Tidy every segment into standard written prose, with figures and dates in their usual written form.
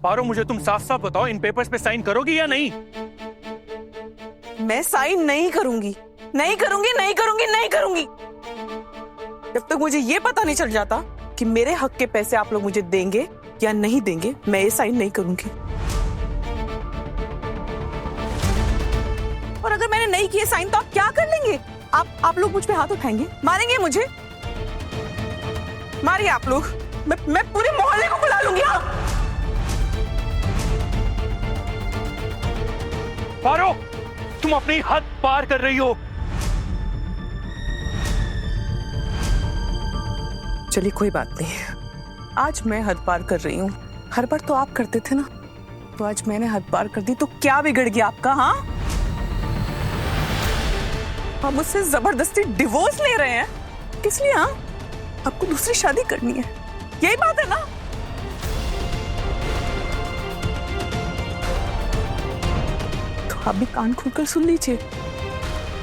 पारो, मुझे तुम साफ साफ बताओ, इन पेपर्स पे साइन करोगी या नहीं? मैं साइन नहीं करूंगी, नहीं करूंगी, नहीं करूंगी, नहीं करूंगी जब तक मुझे ये पता नहीं चल जाता कि मेरे हक के पैसे आप लोग मुझे देंगे या नहीं देंगे। मैं ये साइन नहीं करूंगी। और अगर मैंने नहीं किए साइन तो आप क्या कर लेंगे? आप लोग मुझ पे हाथ उठाएंगे, मारेंगे मुझे? मारिए आप लोग, मैं पूरे मोहल्ले को बुला लूंगी। हाँ, पारो, तुम अपनी हद पार कर रही हो। चलिए कोई बात नहीं, आज मैं हद पार कर रही हूँ। हर बार तो आप करते थे ना, तो आज मैंने हद पार कर दी, तो क्या बिगड़ गया आपका? हाँ, आप मुझसे जबरदस्ती डिवोर्स ले रहे हैं, किस लिए? हाँ, आपको दूसरी शादी करनी है, यही बात है ना? तो आप भी कान खोलकर सुन लीजिए,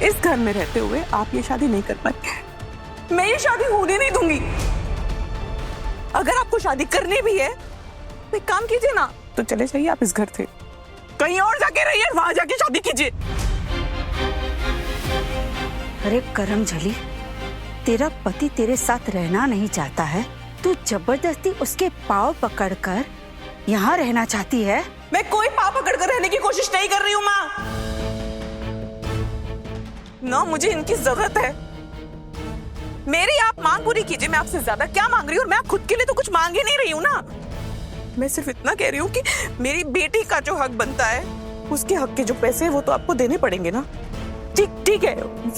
इस घर में रहते हुए आप ये शादी नहीं कर पाएंगे। मैं ये शादी होने नहीं दूंगी। अगर आपको शादी करनी भी है तो एक काम कीजिए ना, तो चले जाइए आप इस घर से, कहीं और जाके रहिए, वहां जाके शादी कीजिए। अरे करमझली, तेरा पति तेरे साथ रहना नहीं चाहता है, तू जबरदस्ती उसके पाँव पकड़कर यहाँ रहना चाहती है? मैं कोई पाँव पकड़कर रहने की कोशिश नहीं कर रही हूँ माँ। ना मुझे इनकी जरूरत है। मेरी आप मांग पूरी कीजिए, मैं आपसे ज्यादा क्या मांग रही हूँ? और मैं खुद के लिए तो कुछ मांग ही नहीं रही हूँ ना। मैं सिर्फ इतना कह रही हूँ कि मेरी बेटी का जो हक बनता है, उसके हक के जो पैसे हैं वो तो आपको देने पड़ेंगे ना। ठीक है,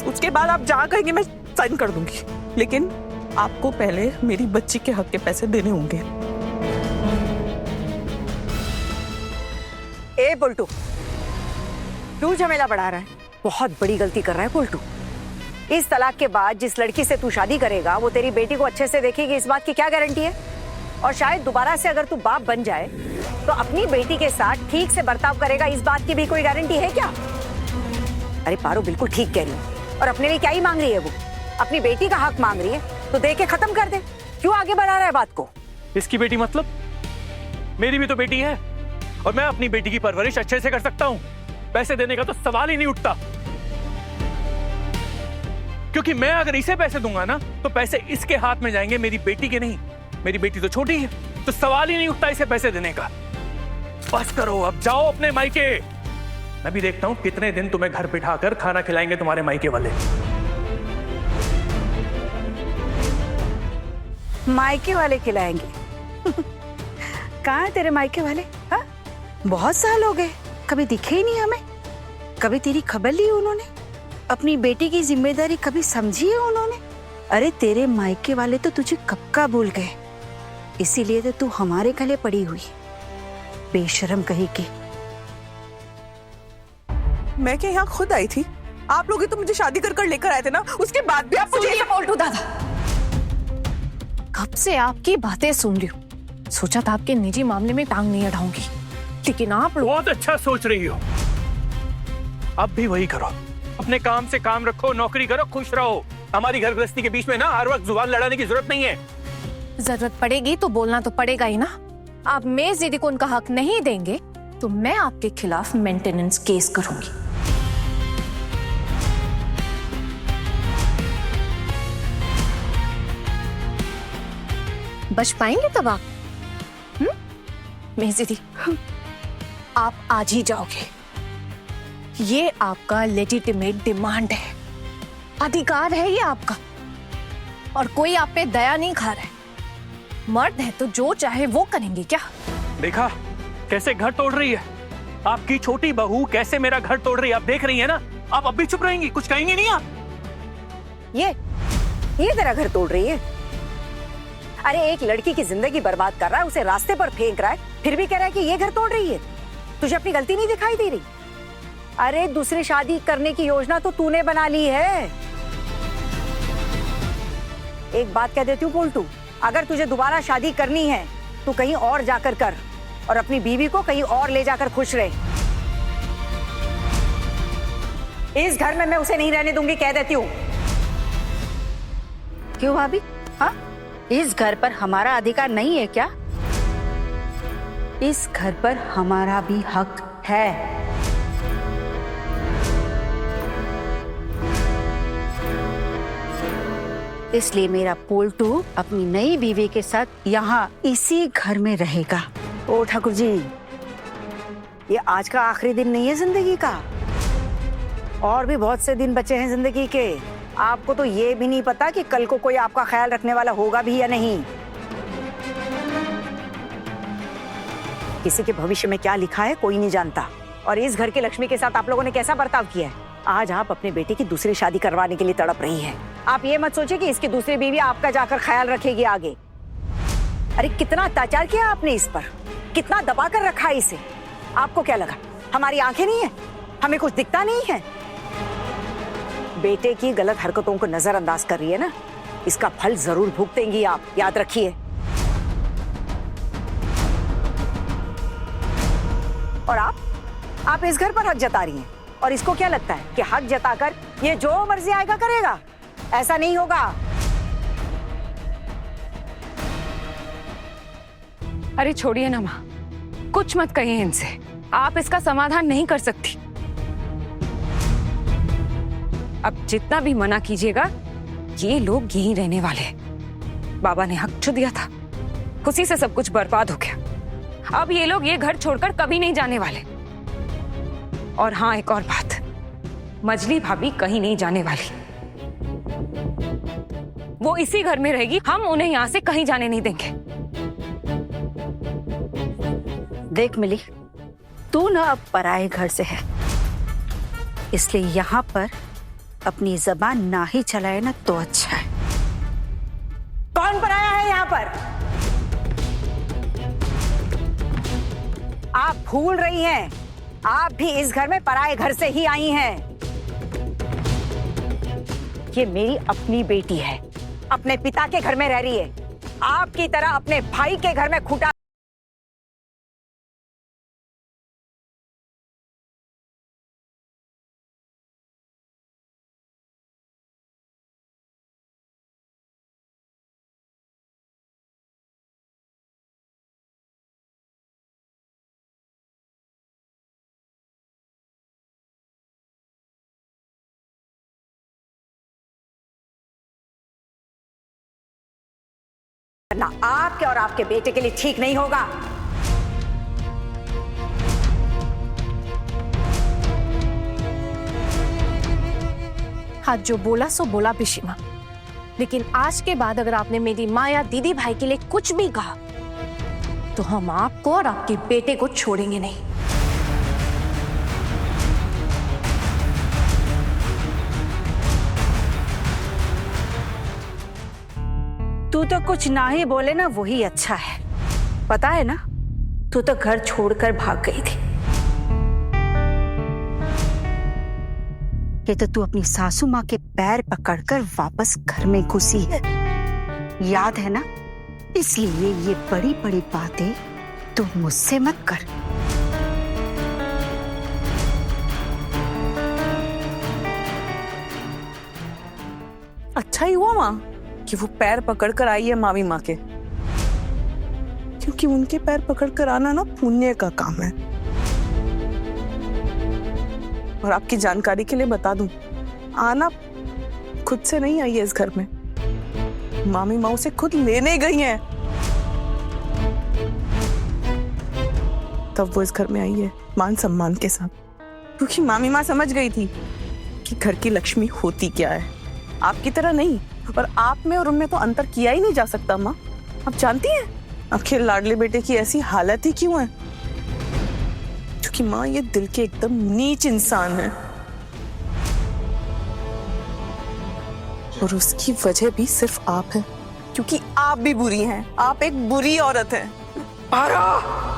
उसके बाद आप जहाँ कहेंगे मैं साइन कर दूंगी, लेकिन आपको पहले मेरी बच्ची के हक के पैसे देने होंगे। ए पलटू, तू झमेला बढ़ा रहा है, बहुत बड़ी गलती कर रहा है पलटू। इस तलाक के बाद जिस लड़की से तू शादी करेगा वो तेरी बेटी को अच्छे से देखेगी, इस बात की क्या गारंटी है? और शायद दोबारा से अगर तू बाप बन जाए तो अपनी बेटी के साथ ठीक से बर्ताव करेगा, इस बात की भी कोई गारंटी है क्या? अरे पारो बिल्कुल ठीक कह रही है। और अपने लिए क्या ही मांग रही है वो? अपनी बेटी का हक मांग रही है, तो दे के खत्म कर दे। क्यों आगे बढ़ा रहा है बात को? इसकी बेटी मतलब? मेरी भी तो बेटी है, और मैं अपनी बेटी की परवरिश अच्छे से कर सकता हूँ। पैसे देने का तो सवाल ही नहीं उठता, क्योंकि मैं अगर इसे पैसे दूंगा ना तो पैसे इसके हाथ में जाएंगे, मेरी बेटी के नहीं। मेरी बेटी तो छोटी है, तो सवाल ही नहीं उठता इसे पैसे देने का। बस करो, अब जाओ अपने मायके। मैं भी देखता हूँ कितने दिन तुम्हें घर बिठाकर खाना खिलाएंगे तुम्हारे मायके वाले। मायके वाले खिलाएंगे? कहाँ है तेरे मायके वाले? हाँ, बहुत साल हो गए, कभी दिखे ही नहीं हमें। कभी तेरी खबर ली उन्होंने? अपनी बेटी की जिम्मेदारी कभी समझी है उन्होंने? अरे तेरे मायके वाले तो तुझे कब का भूल गए, इसीलिए तो तू हमारे गले पड़ी हुई, बेशरम कहीं की। मैं क्या यहाँ खुद आई थी? आप लोग ही तो मुझे शादी कर लेकर आए थे ना, उसके बाद भी आप मुझे। पलटू दादा, कब से आपकी बातें सुन रही हूँ। सोचा था आपके निजी मामले में टांग नहीं अड़ाऊंगी, लेकिन आप लोग। बहुत अच्छा सोच रही हो, अब भी वही करो। अपने काम से काम रखो, नौकरी करो, खुश रहो। हमारी घर गृहस्थी के बीच में ना हर वक्त जुबान लड़ाने की जरूरत नहीं है। जरूरत पड़ेगी तो बोलना तो पड़ेगा ही ना। आप मेज दीदी को उनका हक नहीं देंगे तो मैं आपके खिलाफ मेंटेनेंस केस करूंगी। बच पाएंगे तब आप? मेज दीदी, आप आज ही जाओगे। ये आपका लेजिटिमेट डिमांड है, अधिकार है ये आपका, और कोई आप पे दया नहीं खा रहा है। मर्द है तो जो चाहे वो करेंगे क्या? देखा कैसे घर तोड़ रही है आपकी छोटी बहू, कैसे मेरा घर तोड़ रही है। आप देख रही है ना, आप अब भी चुप रहेंगी, कुछ कहेंगी नहीं आप? ये तेरा घर तोड़ रही है? अरे एक लड़की की जिंदगी बर्बाद कर रहा है, उसे रास्ते पर फेंक रहा है, फिर भी कह रहा है कि ये घर तोड़ रही है। तुझे अपनी गलती नहीं दिखाई दे रही? अरे दूसरी शादी करने की योजना तो तूने बना ली है। एक बात कह देती हूँ पोल्टू, अगर तुझे दोबारा शादी करनी है तो कहीं और जाकर कर, और अपनी बीवी को कहीं और ले जाकर खुश रहे। इस घर में मैं उसे नहीं रहने दूंगी, कह देती हूँ। क्यों भाभी? हाँ, इस घर पर हमारा अधिकार नहीं है क्या? इस घर पर हमारा भी हक है। इसलिए मेरा पोल्टू अपनी नई बीवी के साथ यहाँ इसी घर में रहेगा। ओ ठाकुर जी, ये आज का आखिरी दिन नहीं है जिंदगी का, और भी बहुत से दिन बचे हैं जिंदगी के। आपको तो ये भी नहीं पता कि कल को कोई आपका ख्याल रखने वाला होगा भी या नहीं। किसी के भविष्य में क्या लिखा है कोई नहीं जानता, और इस घर की लक्ष्मी के साथ आप लोगों ने कैसा बर्ताव किया है। आज आप अपने बेटे की दूसरी शादी करवाने के लिए तड़प रही है। आप ये मत सोचिए कि इसकी दूसरी बीवी आपका जाकर ख्याल रखेगी आगे। अरे कितना अत्याचार किया आपने इस पर, कितना दबा कर रखा है इसे। आपको क्या लगा हमारी आंखें नहीं है, हमें कुछ दिखता नहीं है? बेटे की गलत हरकतों को नजरअंदाज कर रही है ना, इसका फल जरूर भुगतेंगी आप, याद रखिए। और आप इस घर पर हक जता रही हैं, और इसको क्या लगता है कि हक जताकर ये जो मर्जी आएगा करेगा? ऐसा नहीं होगा। अरे छोड़िए ना माँ, कुछ मत कहिए इनसे, आप इसका समाधान नहीं कर सकती। अब जितना भी मना कीजिएगा, ये लोग यहीं रहने वाले हैं। बाबा ने हक छू दिया था, उसी से सब कुछ बर्बाद हो गया। अब ये लोग ये घर छोड़कर कभी नहीं जाने वाले। और हाँ, एक और बात, मजली भाभी कहीं नहीं जाने वाली, वो इसी घर में रहेगी। हम उन्हें यहाँ से कहीं जाने नहीं देंगे। देख मिली, तू ना अब पराए घर से है, इसलिए यहाँ पर अपनी जबान ना ही चलाए ना तो अच्छा है। कौन पराया है यहाँ पर? आप भूल रही हैं, आप भी इस घर में पराए घर से ही आई हैं। ये मेरी अपनी बेटी है, अपने पिता के घर में रह रही है। आपकी तरह अपने भाई के घर में खूंटा करना आपके और आपके बेटे के लिए ठीक नहीं होगा। हाँ, जो बोला सो बोला पिशीमा, लेकिन आज के बाद अगर आपने मेरी माँ या दीदी भाई के लिए कुछ भी कहा तो हम आपको और आपके बेटे को छोड़ेंगे नहीं। तू तो कुछ ना ही बोले ना, वही अच्छा है। पता है ना, तू तो घर छोड़कर भाग गई थी। ये तो तू अपनी सासू माँ के पैर पकड़कर वापस घर में घुसी है, याद है ना? इसलिए ये बड़ी बड़ी बातें तू मुझसे मत कर। अच्छा ही हुआ माँ कि वो पैर पकड़कर आई है मामी माँ के, क्योंकि उनके पैर पकड़कर आना ना पुण्य का काम है। और आपकी जानकारी के लिए बता दूं, आना खुद से नहीं आई है इस घर में, मामी माँ उसे खुद लेने गई हैं, तब वो इस घर में आई है मान सम्मान के साथ। क्योंकि मामी माँ समझ गई थी कि घर की लक्ष्मी होती क्या है, आपकी तरह नहीं। और आप में और उनमें तो अंतर किया ही नहीं जा सकता माँ। आप जानती हैं आखिर लाडले बेटे की ऐसी हालत ही क्यों है? क्योंकि माँ ये दिल के एकदम नीच इंसान है, और उसकी वजह भी सिर्फ आप है, क्योंकि आप भी बुरी हैं। आप एक बुरी औरत हैं। आरा!